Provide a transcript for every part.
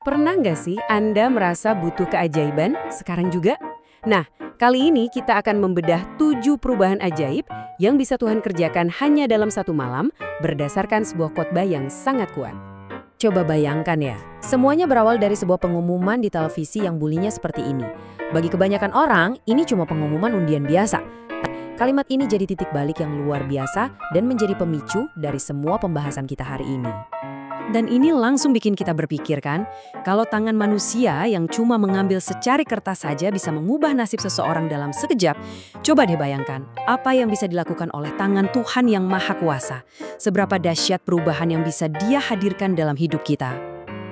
Pernah nggak sih Anda merasa butuh keajaiban sekarang juga? Nah, kali ini kita akan membedah 7 perubahan ajaib yang bisa Tuhan kerjakan hanya dalam satu malam berdasarkan sebuah khotbah yang sangat kuat. Coba bayangkan ya, semuanya berawal dari sebuah pengumuman di televisi yang bunyinya seperti ini. Bagi kebanyakan orang, ini cuma pengumuman undian biasa. Kalimat ini jadi titik balik yang luar biasa dan menjadi pemicu dari semua pembahasan kita hari ini. Dan ini langsung bikin kita berpikir kan, kalau tangan manusia yang cuma mengambil secari kertas saja bisa mengubah nasib seseorang dalam sekejap, coba deh bayangkan apa yang bisa dilakukan oleh tangan Tuhan yang Maha Kuasa. Seberapa dahsyat perubahan yang bisa Dia hadirkan dalam hidup kita.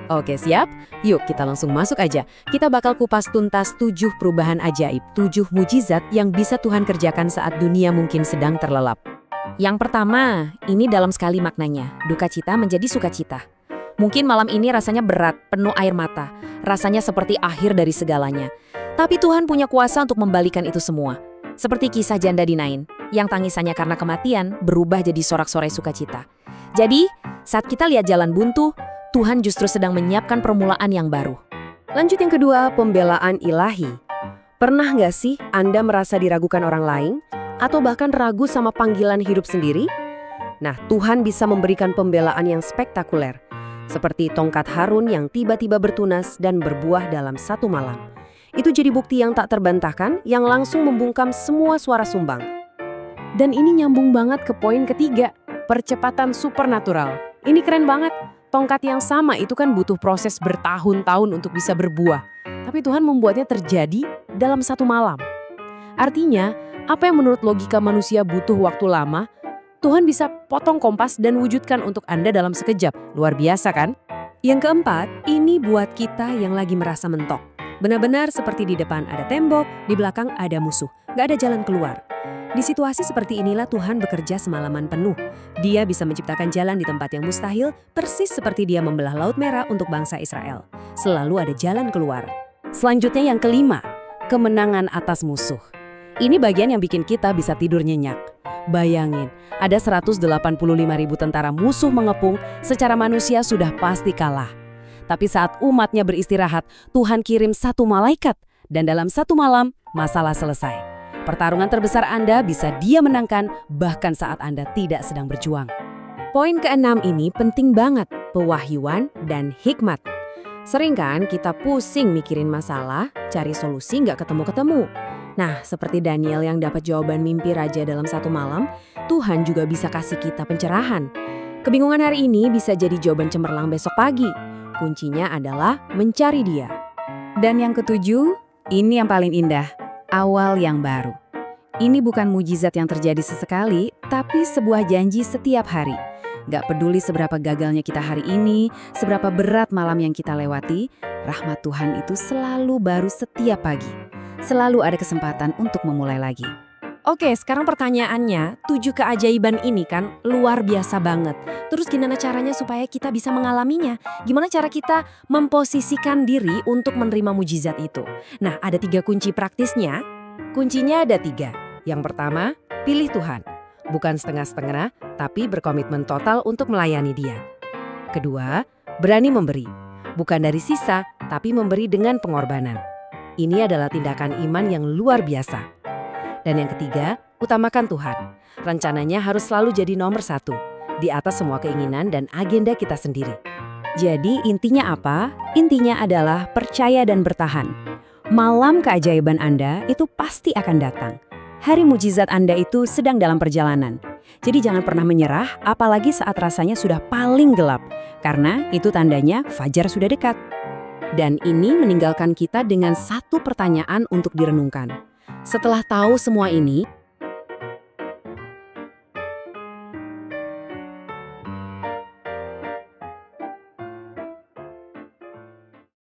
Oke, siap? Yuk kita langsung masuk aja. Kita bakal kupas tuntas 7 perubahan ajaib, 7 mujizat yang bisa Tuhan kerjakan saat dunia mungkin sedang terlelap. Yang pertama, ini dalam sekali maknanya, duka cita menjadi sukacita. Mungkin malam ini rasanya berat, penuh air mata, rasanya seperti akhir dari segalanya. Tapi Tuhan punya kuasa untuk membalikan itu semua. Seperti kisah janda di Nain, yang tangisannya karena kematian berubah jadi sorak-sorai sukacita. Jadi, saat kita lihat jalan buntu, Tuhan justru sedang menyiapkan permulaan yang baru. Lanjut yang kedua, pembelaan ilahi. Pernah nggak sih Anda merasa diragukan orang lain? Atau bahkan ragu sama panggilan hidup sendiri? Nah, Tuhan bisa memberikan pembelaan yang spektakuler. Seperti tongkat Harun yang tiba-tiba bertunas dan berbuah dalam satu malam. Itu jadi bukti yang tak terbantahkan, yang langsung membungkam semua suara sumbang. Dan ini nyambung banget ke poin ketiga, percepatan supernatural. Ini keren banget. Tongkat yang sama itu kan butuh proses bertahun-tahun untuk bisa berbuah. Tapi Tuhan membuatnya terjadi dalam satu malam. Artinya, apa yang menurut logika manusia butuh waktu lama, Tuhan bisa potong kompas dan wujudkan untuk Anda dalam sekejap. Luar biasa kan? Yang keempat, ini buat kita yang lagi merasa mentok. Benar-benar seperti di depan ada tembok, di belakang ada musuh. Gak ada jalan keluar. Di situasi seperti inilah Tuhan bekerja semalaman penuh. Dia bisa menciptakan jalan di tempat yang mustahil, persis seperti Dia membelah Laut Merah untuk bangsa Israel. Selalu ada jalan keluar. Selanjutnya yang kelima, kemenangan atas musuh. Ini bagian yang bikin kita bisa tidur nyenyak. Bayangin, ada 185.000 tentara musuh mengepung, secara manusia sudah pasti kalah. Tapi saat umatnya beristirahat, Tuhan kirim satu malaikat, dan dalam satu malam, masalah selesai. Pertarungan terbesar Anda bisa Dia menangkan, bahkan saat Anda tidak sedang berjuang. Poin keenam ini penting banget, pewahyuan dan hikmat. Sering kan kita pusing mikirin masalah, cari solusi nggak ketemu-ketemu. Nah, seperti Daniel yang dapat jawaban mimpi raja dalam satu malam, Tuhan juga bisa kasih kita pencerahan. Kebingungan hari ini bisa jadi jawaban cemerlang besok pagi. Kuncinya adalah mencari Dia. Dan yang ketujuh, ini yang paling indah, awal yang baru. Ini bukan mujizat yang terjadi sesekali, tapi sebuah janji setiap hari. Gak peduli seberapa gagalnya kita hari ini, seberapa berat malam yang kita lewati, rahmat Tuhan itu selalu baru setiap pagi. Selalu ada kesempatan untuk memulai lagi. Oke, sekarang pertanyaannya, 7 keajaiban ini kan luar biasa banget. Terus gimana caranya supaya kita bisa mengalaminya? Gimana cara kita memposisikan diri untuk menerima mujizat itu? Nah, ada 3 kunci praktisnya. Kuncinya ada 3. Yang pertama, pilih Tuhan. Bukan setengah-setengah, tapi berkomitmen total untuk melayani Dia. Kedua, berani memberi. Bukan dari sisa, tapi memberi dengan pengorbanan. Ini adalah tindakan iman yang luar biasa. Dan yang ketiga, utamakan Tuhan. Rencananya harus selalu jadi nomor 1, di atas semua keinginan dan agenda kita sendiri. Jadi intinya apa? Intinya adalah percaya dan bertahan. Malam keajaiban Anda itu pasti akan datang. Hari mujizat Anda itu sedang dalam perjalanan. Jadi jangan pernah menyerah, apalagi saat rasanya sudah paling gelap. Karena itu tandanya fajar sudah dekat. Dan ini meninggalkan kita dengan satu pertanyaan untuk direnungkan. Setelah tahu semua ini,